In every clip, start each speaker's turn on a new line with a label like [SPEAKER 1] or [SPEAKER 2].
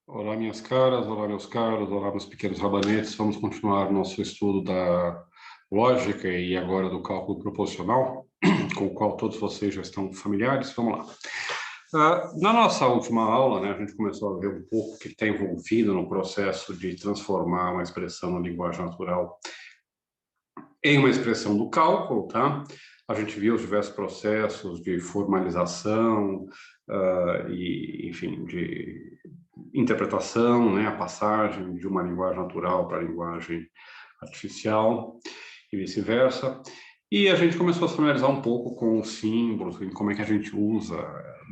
[SPEAKER 1] Olá, minhas caras, olá, meus caros, olá, meus pequenos rabanetes. Vamos continuar nosso estudo da lógica e agora do cálculo proposicional, com o qual todos vocês já estão familiares. Vamos lá. Na nossa última aula, né, a gente começou a ver um pouco o que está envolvido no processo de transformar uma expressão na linguagem natural em uma expressão do cálculo, tá? A gente viu os diversos processos de formalização e, enfim, de interpretação, né, a passagem de uma linguagem natural para a linguagem artificial e vice-versa. E a gente começou a se familiarizar um pouco com os símbolos, em como é que a gente usa,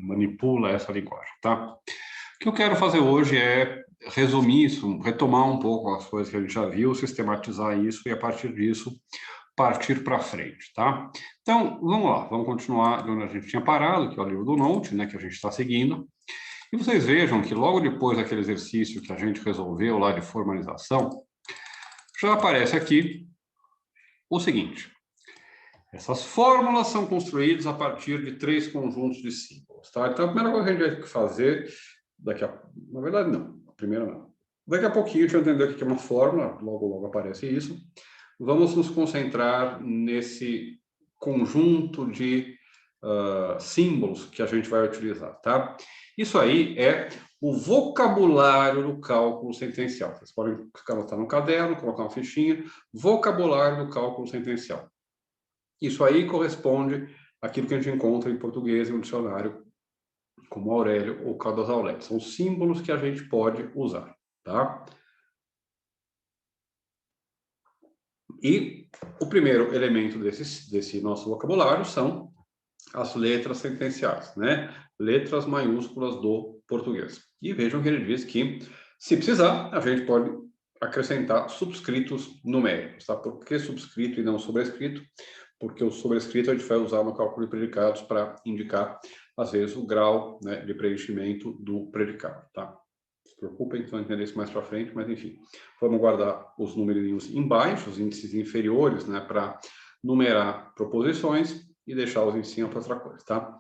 [SPEAKER 1] manipula essa linguagem, tá? O que eu quero fazer hoje é resumir isso, retomar um pouco as coisas que a gente já viu, sistematizar isso e, a partir disso, partir para frente, tá? Então, vamos lá, vamos continuar de onde a gente tinha parado, que é o livro do Note, né, que a gente está seguindo. E vocês vejam que logo depois daquele exercício que a gente resolveu lá de formalização, já aparece aqui o seguinte: essas fórmulas são construídas a partir de 3 conjuntos de símbolos, tá? Então, a primeira coisa que a gente vai ter que fazer, na verdade, não, a primeira não. Daqui a pouquinho a gente vai entender o que é uma fórmula, logo aparece isso. Vamos nos concentrar nesse conjunto de símbolos que a gente vai utilizar, tá? Isso aí é o vocabulário do cálculo sentencial. Vocês podem anotar no caderno, colocar uma fichinha, vocabulário do cálculo sentencial. Isso aí corresponde àquilo que a gente encontra em português em um dicionário como Aurélio ou Caldas Aulete. São símbolos que a gente pode usar, tá? E o primeiro elemento desse nosso vocabulário são as letras sentenciais, né? Letras maiúsculas do português. E vejam que ele diz que, se precisar, a gente pode acrescentar subscritos numéricos, tá? Por que subscrito e não sobrescrito? Porque o sobrescrito a gente vai usar no cálculo de predicados para indicar, às vezes, o grau, né, de preenchimento do predicado, tá? Não se preocupem, então entender isso mais para frente, mas enfim. Vamos guardar os numerinhos embaixo, os índices inferiores, né, para numerar proposições e deixar os em cima para outra coisa, tá?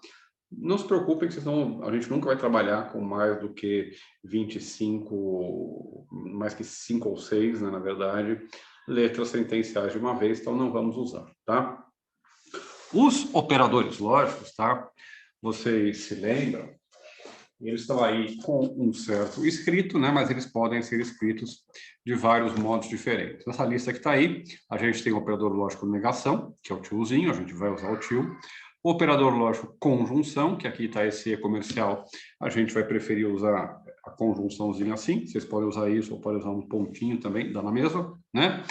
[SPEAKER 1] Não se preocupem que a gente nunca vai trabalhar com mais do que 25, mais que 5 ou 6, né, na verdade, letras sentenciais de uma vez, então não vamos usar, tá? Os operadores lógicos, tá? Vocês se lembram? Eles estão aí com um certo escrito, né? Mas eles podem ser escritos de vários modos diferentes. Nessa lista que está aí, a gente tem o operador lógico negação, que é o tiozinho, a gente vai usar o tio. O operador lógico conjunção, que aqui está esse comercial, a gente vai preferir usar a conjunçãozinha assim. Vocês podem usar isso ou podem usar um pontinho também, dá na mesma, né?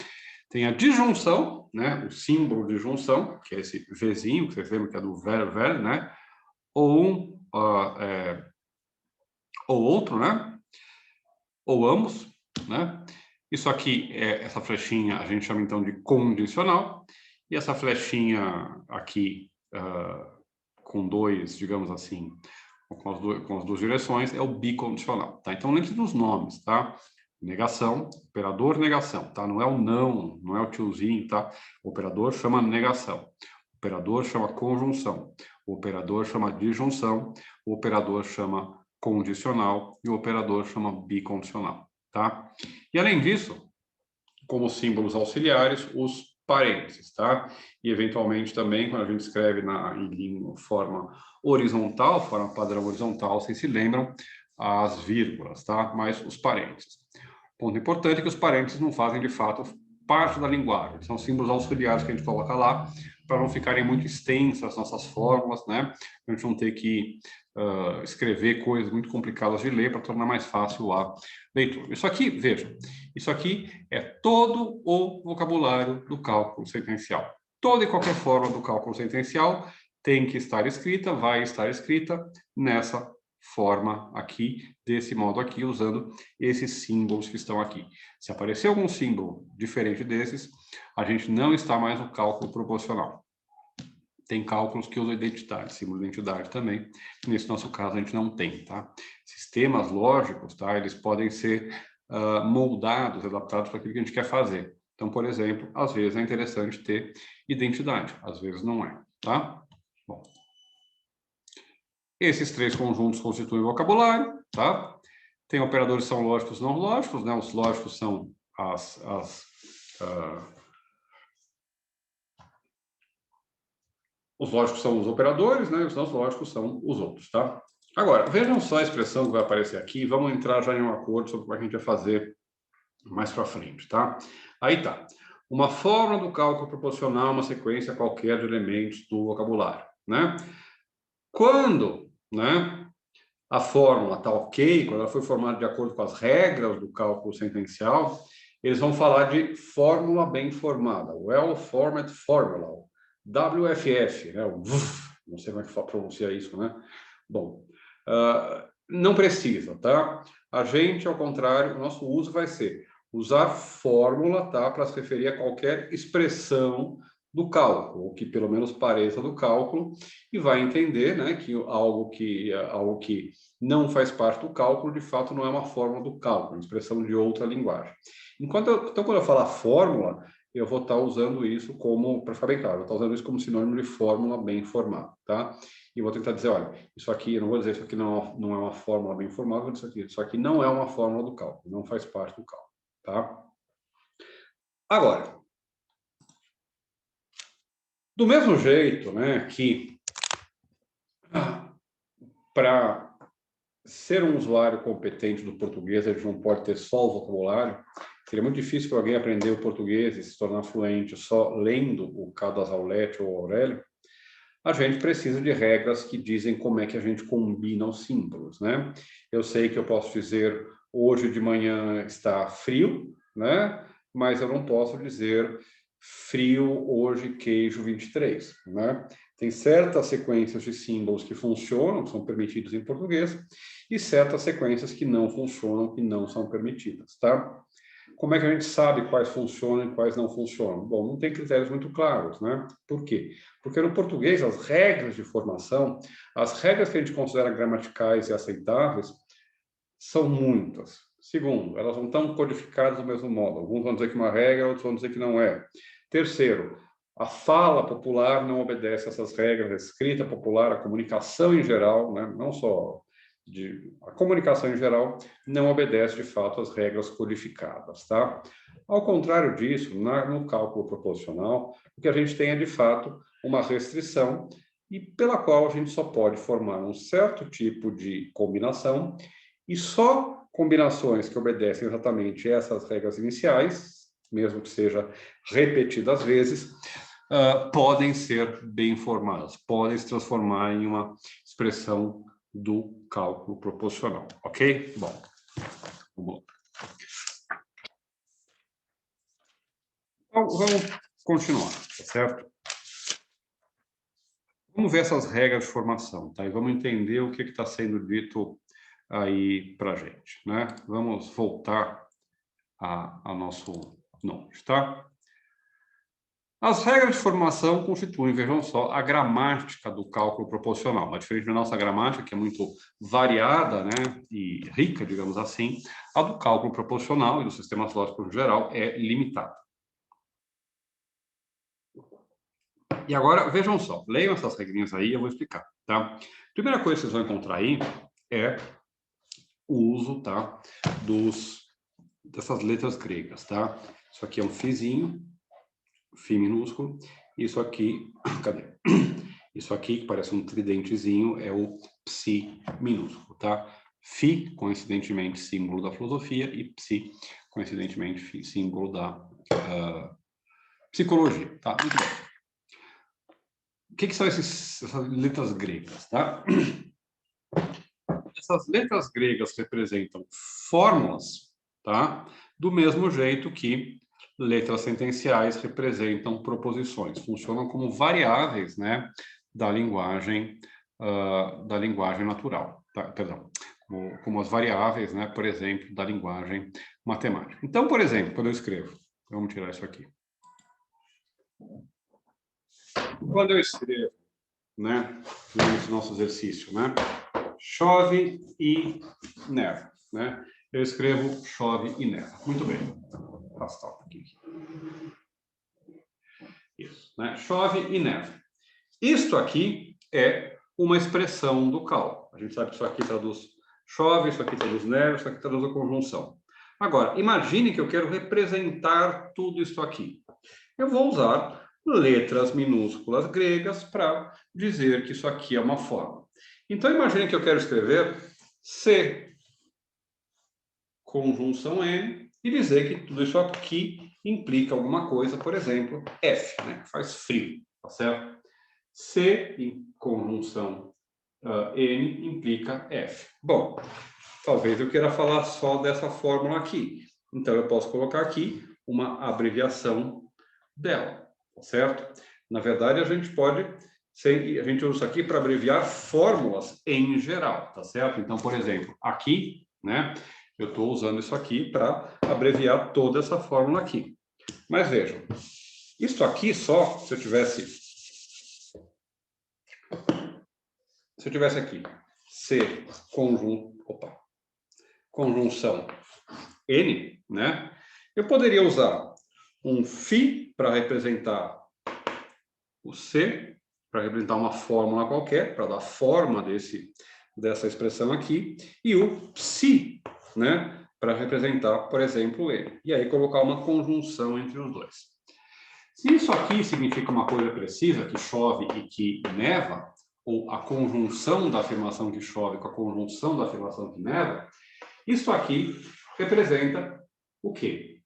[SPEAKER 1] Tem a disjunção, né? O símbolo de junção, que é esse Vzinho, que vocês lembram que é do ver, né? Ou ou outro, né? Ou ambos, né? Isso aqui, essa flechinha, a gente chama então de condicional, e essa flechinha aqui, com dois, digamos assim, com as duas direções, é o bicondicional, tá? Então, lembre-se dos nomes, tá? Negação, operador negação, tá? Não é o não, não é o tiozinho, tá? O operador chama negação, o operador chama conjunção, o operador chama disjunção, o operador chama condicional e o operador chama bicondicional, tá? E além disso, como símbolos auxiliares, os parênteses, tá? E eventualmente também, quando a gente escreve em forma horizontal, forma padrão horizontal, vocês se lembram, as vírgulas, tá? Mas os parênteses. Ponto importante é que os parênteses não fazem, de fato, parte da linguagem. São símbolos auxiliares que a gente coloca lá para não ficarem muito extensas as nossas fórmulas, né? A gente não ter que escrever coisas muito complicadas de ler para tornar mais fácil a leitura. Isso aqui, veja, isso aqui é todo o vocabulário do cálculo sentencial. Toda e qualquer forma do cálculo sentencial tem que estar escrita, vai estar escrita nessa forma aqui, desse modo aqui, usando esses símbolos que estão aqui. Se aparecer algum símbolo diferente desses, a gente não está mais no cálculo proposicional. Tem cálculos que usam identidade, símbolo de identidade também. Nesse nosso caso, a gente não tem, tá? Sistemas lógicos, tá? Eles podem ser moldados, adaptados para aquilo que a gente quer fazer. Então, por exemplo, às vezes é interessante ter identidade, às vezes não é, tá? Bom. Esses 3 conjuntos constituem o vocabulário, tá? Tem operadores que são lógicos e não lógicos, né? Os lógicos são os lógicos são os operadores, né? Os não lógicos são os outros, tá? Agora, vejam só a expressão que vai aparecer aqui. Vamos entrar já em um acordo sobre o que a gente vai fazer mais para frente, tá? Aí tá. Uma fórmula do cálculo proporcional a uma sequência qualquer de elementos do vocabulário, né? Quando, né, a fórmula está ok, quando ela foi formada de acordo com as regras do cálculo sentencial, eles vão falar de fórmula bem formada, well-formed formula, WFF, né? Não sei como é que pronuncia isso, né? Bom, não precisa, tá? A gente, ao contrário, o nosso uso vai ser usar fórmula, tá, para se referir a qualquer expressão do cálculo, ou que pelo menos pareça do cálculo, e vai entender, né, que algo que não faz parte do cálculo, de fato, não é uma fórmula do cálculo, é uma expressão de outra linguagem. Então, quando eu falar fórmula, eu vou estar usando isso como, para ficar bem claro, eu vou estar usando isso como sinônimo de fórmula bem formada, tá? E vou tentar dizer, olha, isso aqui, eu não vou dizer isso aqui não é uma fórmula bem formada, vou dizer isso aqui não é uma fórmula do cálculo, não faz parte do cálculo, tá? Agora, do mesmo jeito, né, que para ser um usuário competente do português, a gente não pode ter só o vocabulário. Seria muito difícil para alguém aprender o português e se tornar fluente só lendo o Caldas Aulete ou Aurélio. A gente precisa de regras que dizem como é que a gente combina os símbolos, né? Eu sei que eu posso dizer hoje de manhã está frio, né? Mas eu não posso dizer frio hoje queijo 23, né? Tem certas sequências de símbolos que funcionam, que são permitidos em português, e certas sequências que não funcionam, que não são permitidas, tá? Como é que a gente sabe quais funcionam e quais não funcionam? Bom, não tem critérios muito claros, né? Por quê? Porque no português, as regras de formação, as regras que a gente considera gramaticais e aceitáveis, são muitas. Segundo, elas não estão codificadas do mesmo modo. Alguns vão dizer que é uma regra, outros vão dizer que não é. Terceiro, a fala popular não obedece a essas regras, a escrita popular, a comunicação em geral, né? Não só a comunicação em geral não obedece de fato às regras codificadas, tá? Ao contrário disso, no cálculo proposicional, o que a gente tem é de fato uma restrição e pela qual a gente só pode formar um certo tipo de combinação e só combinações que obedecem exatamente essas regras iniciais, mesmo que seja repetidas vezes, podem ser bem formadas, podem se transformar em uma expressão do cálculo proposicional, ok? Bom, vamos lá. Então, vamos continuar, tá certo? Vamos ver essas regras de formação, tá? E vamos entender o que está sendo dito aí para a gente, né? Vamos voltar ao nosso nome, tá? As regras de formação constituem, vejam só, a gramática do cálculo proposicional. Mas diferente da nossa gramática, que é muito variada, né, e rica, digamos assim, a do cálculo proposicional e dos sistemas lógicos em geral é limitada. E agora, vejam só, leiam essas regrinhas aí, eu vou explicar, tá? Primeira coisa que vocês vão encontrar aí é o uso, tá, dessas letras gregas, tá? Isso aqui é um fizinho, Fi minúsculo. Isso aqui, cadê? Isso aqui, que parece um tridentezinho, é o psi minúsculo, tá? Fi, coincidentemente, símbolo da filosofia, e psi, coincidentemente, símbolo da psicologia, tá? Muito bem. O que são essas letras gregas, tá? Essas letras gregas representam fórmulas, tá? Do mesmo jeito que letras sentenciais representam proposições, funcionam como variáveis, né, da linguagem natural, tá? Perdão, como as variáveis, né, por exemplo, da linguagem matemática. Então, por exemplo, quando eu escrevo, vamos tirar isso aqui. Quando eu escrevo, né, nesse nosso exercício, né, chove e neva, né? Eu escrevo chove e neva. Muito bem. Vou afastar um pouquinho aqui. Isso, né? Chove e neva. Isto aqui é uma expressão do cálculo. A gente sabe que isso aqui traduz chove, isso aqui traduz neve, isso aqui traduz a conjunção. Agora, imagine que eu quero representar tudo isso aqui. Eu vou usar letras minúsculas gregas para dizer que isso aqui é uma forma. Então, imagine que eu quero escrever C, conjunção N, e dizer que tudo isso aqui implica alguma coisa, por exemplo, F, né, que faz frio, tá certo? C em conjunção N implica F. Bom, talvez eu queira falar só dessa fórmula aqui. Então, eu posso colocar aqui uma abreviação dela, tá certo? Na verdade, a gente usa isso aqui para abreviar fórmulas em geral, tá certo? Então, por exemplo, aqui, né, eu estou usando isso aqui para abreviar toda essa fórmula aqui. Mas vejam, isso aqui só, se eu tivesse aqui C conjunção N, né? Eu poderia usar um φ para representar o C, para representar uma fórmula qualquer, para dar forma dessa expressão aqui, e o psi, né? Para representar, por exemplo, o N. E aí colocar uma conjunção entre os dois. Se isso aqui significa uma coisa precisa, que chove e que neva, ou a conjunção da afirmação que chove com a conjunção da afirmação que neva, isso aqui representa o quê?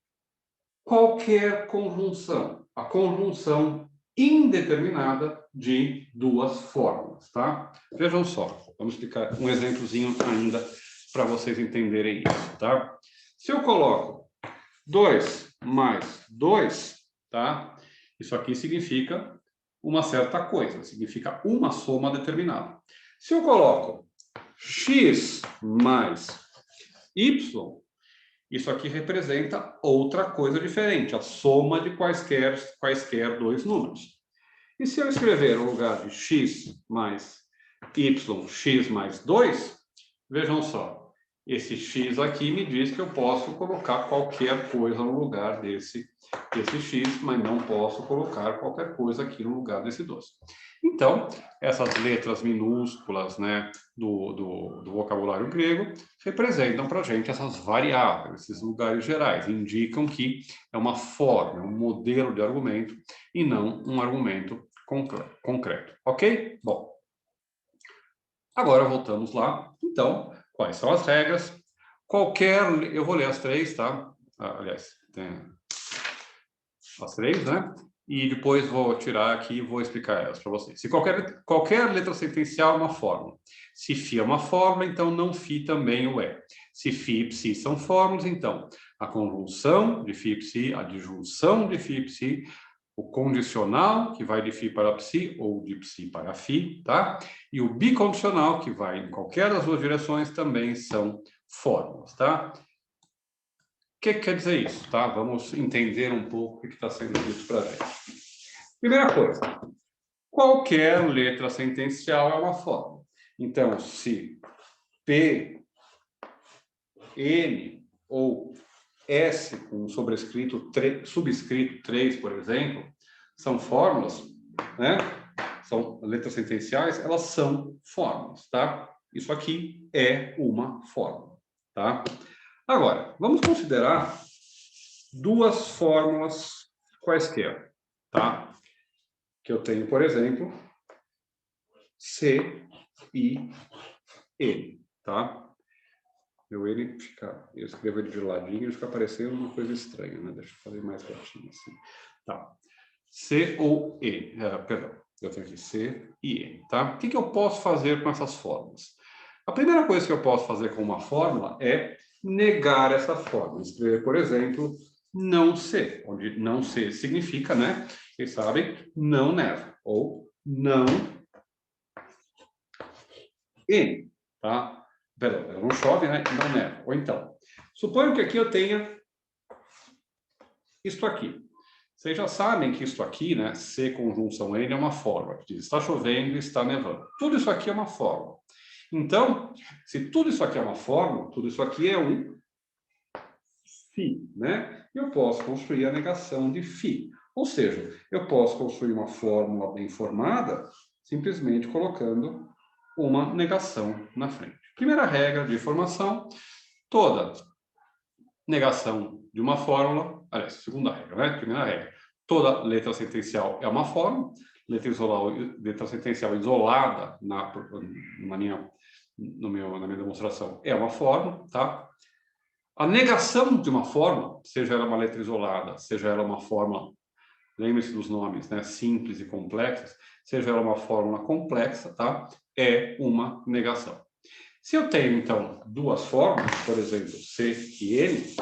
[SPEAKER 1] Qualquer conjunção. A conjunção indeterminada de duas fórmulas, tá? Vejam só, vamos explicar um exemplozinho ainda para vocês entenderem isso, tá? Se eu coloco 2 mais 2, tá? Isso aqui significa uma certa coisa, significa uma soma determinada. Se eu coloco x mais y, isso aqui representa outra coisa diferente, a soma de quaisquer dois números. E se eu escrever no lugar de x mais y, x mais 2, vejam só, esse x aqui me diz que eu posso colocar qualquer coisa no lugar desse x, mas não posso colocar qualquer coisa aqui no lugar desse 2. Então, essas letras minúsculas, né, do vocabulário grego representam para a gente essas variáveis, esses lugares gerais, indicam que é uma forma, um modelo de argumento e não um argumento concreto. Ok? Bom, agora voltamos lá. Então, quais são as regras? Eu vou ler as três, tá? Aliás, tem as três, né? E depois vou tirar aqui e vou explicar elas para vocês. Se qualquer letra sentencial é uma fórmula. Se φ é uma fórmula, então não φ também o é. Se φ e psi são fórmulas, então a conjunção de φ e psi, a disjunção de φ e psi, o condicional, que vai de φ para psi, ou de psi para φ, tá? E o bicondicional, que vai em qualquer das duas direções, também são fórmulas, tá? O que quer dizer isso, tá? Vamos entender um pouco o que está sendo dito para a gente. Primeira coisa, qualquer letra sentencial é uma fórmula. Então, se P, N ou S com subscrito 3, por exemplo, são fórmulas, né? São letras sentenciais, elas são fórmulas, tá? Isso aqui é uma fórmula, tá? Agora, vamos considerar duas fórmulas quaisquer, tá? Que eu tenho, por exemplo, C e N, tá? Meu N fica, eu escrevo ele de ladinho, ele fica parecendo uma coisa estranha, né? Deixa eu fazer mais retinho assim. Tá. C ou E, perdão, eu tenho aqui C e N, tá? O que eu posso fazer com essas fórmulas? A primeira coisa que eu posso fazer com uma fórmula é negar essa fórmula. Escrever, por exemplo, não C, onde não C significa, né? Vocês sabem, não neva, ou não N, tá? Perdão, não chove, né? Não neva. Ou então, suponho que aqui eu tenha isto aqui. Vocês já sabem que isto aqui, né? C conjunção N é uma fórmula que diz está chovendo e está nevando. Tudo isso aqui é uma fórmula. Então, se tudo isso aqui é uma fórmula, tudo isso aqui é um φ, né? Eu posso construir a negação de φ. Ou seja, eu posso construir uma fórmula bem formada simplesmente colocando uma negação na frente. Primeira regra de formação, toda negação de uma fórmula, aliás, segunda regra, né? Primeira regra, toda letra sentencial é uma fórmula, letra sentencial isolada na minha demonstração é uma fórmula, tá? A negação de uma fórmula, seja ela uma letra isolada, seja ela uma fórmula, lembre-se dos nomes, né? Simples e complexas, seja ela uma fórmula complexa, tá? É uma negação. Se eu tenho, então, duas fórmulas, por exemplo, C e N,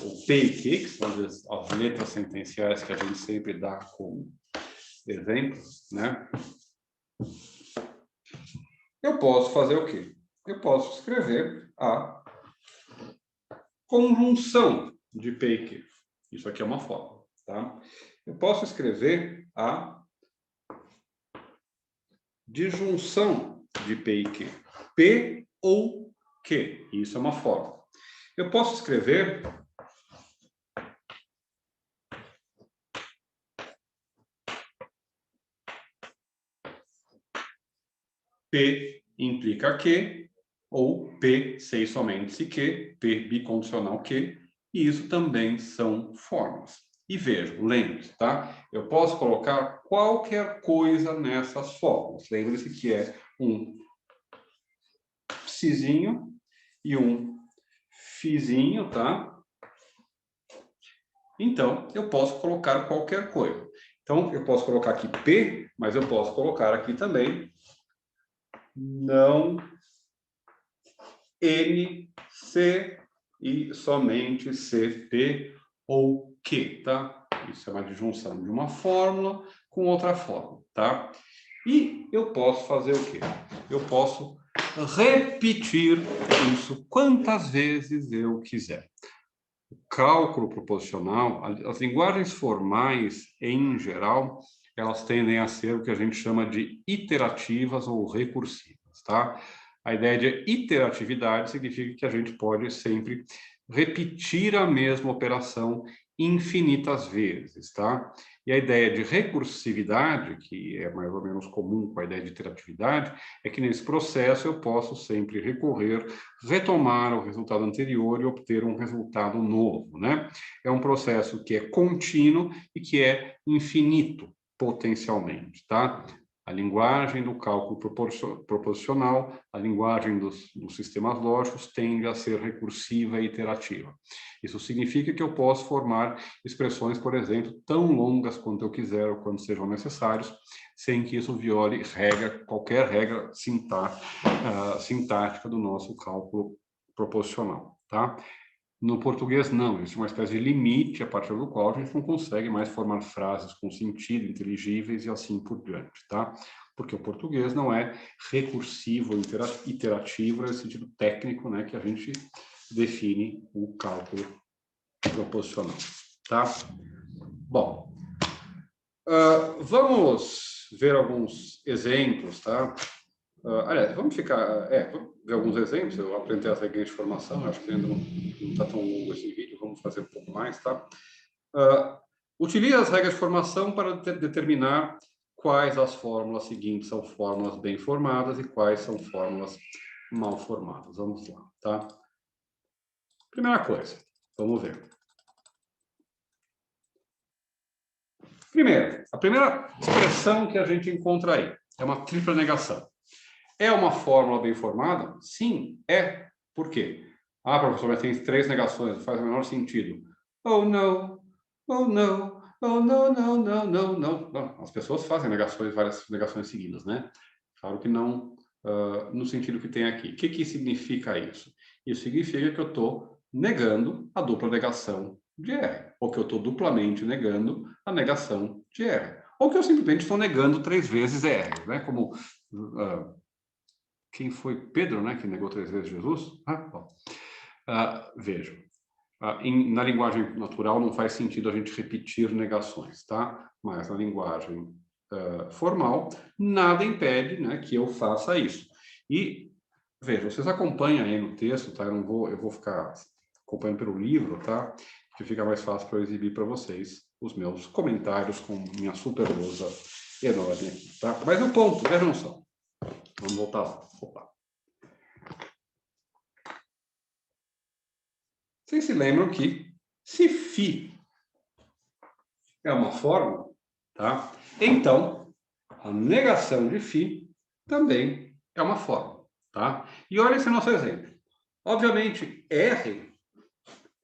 [SPEAKER 1] ou P e Q, que são as letras sentenciais que a gente sempre dá como exemplo, né? Eu posso fazer o quê? Eu posso escrever a conjunção de P e Q. Isso aqui é uma fórmula, tá? Eu posso escrever a disjunção de P e Q. P ou Q. Isso é uma fórmula. Eu posso escrever P implica Q, ou P sei somente se Q, P bicondicional Q, e isso também são fórmulas. E vejam, lembre-se, tá? Eu posso colocar qualquer coisa nessas fórmulas. Lembre-se que é um psizinho e um fizinho, tá? Então, eu posso colocar qualquer coisa. Então, eu posso colocar aqui P, mas eu posso colocar aqui também não N, C e somente C, P ou Q, tá? Isso é uma disjunção de uma fórmula com outra fórmula, tá? E eu posso fazer o quê? Eu posso repetir isso quantas vezes eu quiser. O cálculo proposicional, as linguagens formais, em geral, elas tendem a ser o que a gente chama de iterativas ou recursivas, tá? A ideia de iteratividade significa que a gente pode sempre repetir a mesma operação infinitas vezes, tá? E a ideia de recursividade, que é mais ou menos comum com a ideia de iteratividade, é que nesse processo eu posso sempre recorrer, retomar o resultado anterior e obter um resultado novo, né? É um processo que é contínuo e que é infinito, potencialmente, tá? A linguagem do cálculo proposicional, a linguagem dos sistemas lógicos tende a ser recursiva e iterativa. Isso significa que eu posso formar expressões, por exemplo, tão longas quanto eu quiser ou quanto sejam necessários, sem que isso viole qualquer regra sintática do nosso cálculo proposicional, tá? No português, não. Existe uma espécie de limite a partir do qual a gente não consegue mais formar frases com sentido, inteligíveis e assim por diante, tá? Porque o português não é recursivo, iterativo, no sentido técnico, né, que a gente define o cálculo proposicional, tá? Bom, vamos ver alguns exemplos, tá? Aliás, vamos ver alguns exemplos. Eu aprendi as regras de formação, acho que ainda não está tão longo esse vídeo, vamos fazer um pouco mais, tá? Utilize as regras de formação para determinar quais as fórmulas seguintes são fórmulas bem formadas e quais são fórmulas mal formadas. Vamos lá, tá? Primeira coisa, vamos ver. Primeiro, a primeira expressão que a gente encontra aí é uma tripla negação. É uma fórmula bem formada? Sim, é. Por quê? Ah, professor, mas tem 3 negações, não faz o menor sentido. Oh, não. Oh, não. Oh, não, não, não, não, não. Não, as pessoas fazem várias negações seguidas, né? Claro que não no sentido que tem aqui. O que significa isso? Isso significa que eu estou negando a dupla negação de R. Ou que eu estou duplamente negando a negação de R. Ou que eu simplesmente estou negando 3 vezes R, né? Como... quem foi Pedro, né, que negou 3 vezes Jesus? Vejam, na linguagem natural não faz sentido a gente repetir negações, tá? Mas na linguagem formal, nada impede, né, que eu faça isso. E, vejam, vocês acompanham aí no texto, tá? Eu vou ficar acompanhando pelo livro, tá? Que fica mais fácil para eu exibir para vocês os meus comentários com minha super lousa enorme aqui, tá? Mas o ponto, vejam só. Vamos voltar lá. Opa. Vocês se lembram que se φ é uma fórmula, tá? Então, a negação de φ também é uma fórmula, tá? E olha esse nosso exemplo. Obviamente, R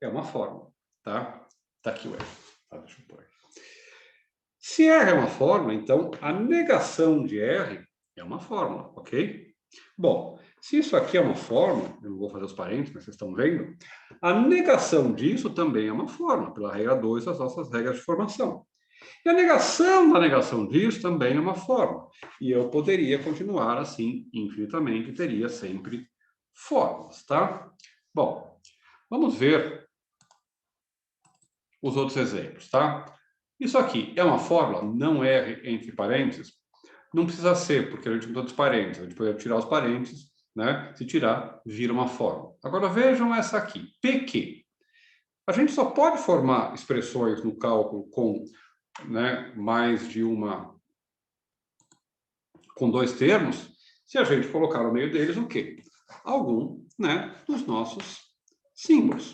[SPEAKER 1] é uma fórmula, tá? Tá aqui o R. Tá, deixa eu pôr aqui. Se R é uma fórmula, então a negação de R é uma fórmula, ok? Bom, se isso aqui é uma fórmula, eu não vou fazer os parênteses, mas vocês estão vendo, a negação disso também é uma fórmula, pela regra 2 das nossas regras de formação. E a negação da negação disso também é uma fórmula. E eu poderia continuar assim infinitamente, teria sempre fórmulas, tá? Bom, vamos ver os outros exemplos, tá? Isso aqui é uma fórmula, não R entre parênteses. Não precisa ser, porque a gente botou os parênteses. A gente pode tirar os parênteses, né? Se tirar, vira uma fórmula. Agora vejam essa aqui, PQ. A gente só pode formar expressões no cálculo com, né, mais de uma, com dois termos, se a gente colocar no meio deles o quê? Algum, né, dos nossos símbolos.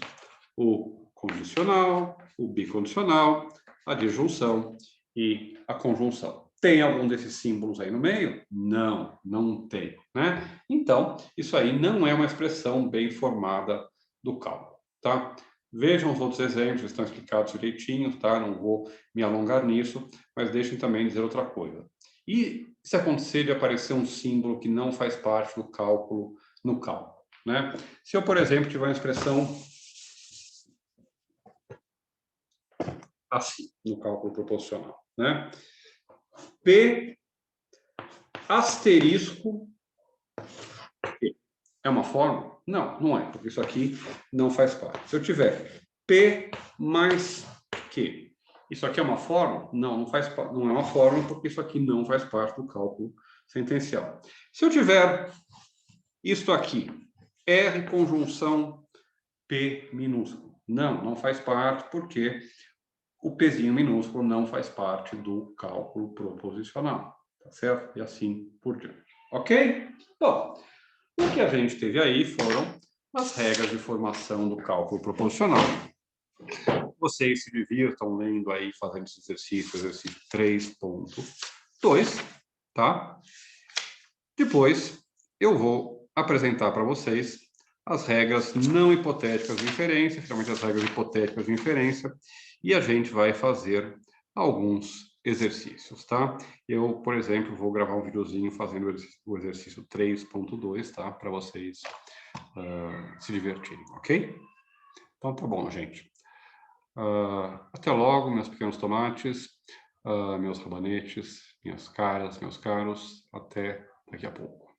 [SPEAKER 1] O condicional, o bicondicional, a disjunção e a conjunção. Tem algum desses símbolos aí no meio? Não, não tem, né? Então, isso aí não é uma expressão bem formada do cálculo, tá? Vejam os outros exemplos, estão explicados direitinho, tá? Não vou me alongar nisso, mas deixem também dizer outra coisa. E se acontecer de aparecer um símbolo que não faz parte do cálculo no cálculo, né? Se eu, por exemplo, tiver uma expressão assim, no cálculo proporcional, né? P asterisco Q. É uma fórmula? Não, não é, porque isso aqui não faz parte. Se eu tiver P mais Q, isso aqui é uma fórmula? Não, não faz parte, não é uma fórmula, porque isso aqui não faz parte do cálculo sentencial. Se eu tiver isto aqui, R conjunção P minúsculo, não, não faz parte, porque o Pzinho minúsculo não faz parte do cálculo proposicional, tá certo? E assim por diante. Ok? Bom, o que a gente teve aí foram as regras de formação do cálculo proposicional. Vocês se divirtam lendo aí, fazendo esse exercício 3.2, tá? Depois, eu vou apresentar para vocês as regras não hipotéticas de inferência, finalmente as regras hipotéticas de inferência, e a gente vai fazer alguns exercícios, tá? Eu, por exemplo, vou gravar um videozinho fazendo o exercício 3.2, tá? Para vocês se divertirem, ok? Então, tá bom, gente. Até logo, meus pequenos tomates, meus rabanetes, minhas caras, meus caros. Até daqui a pouco.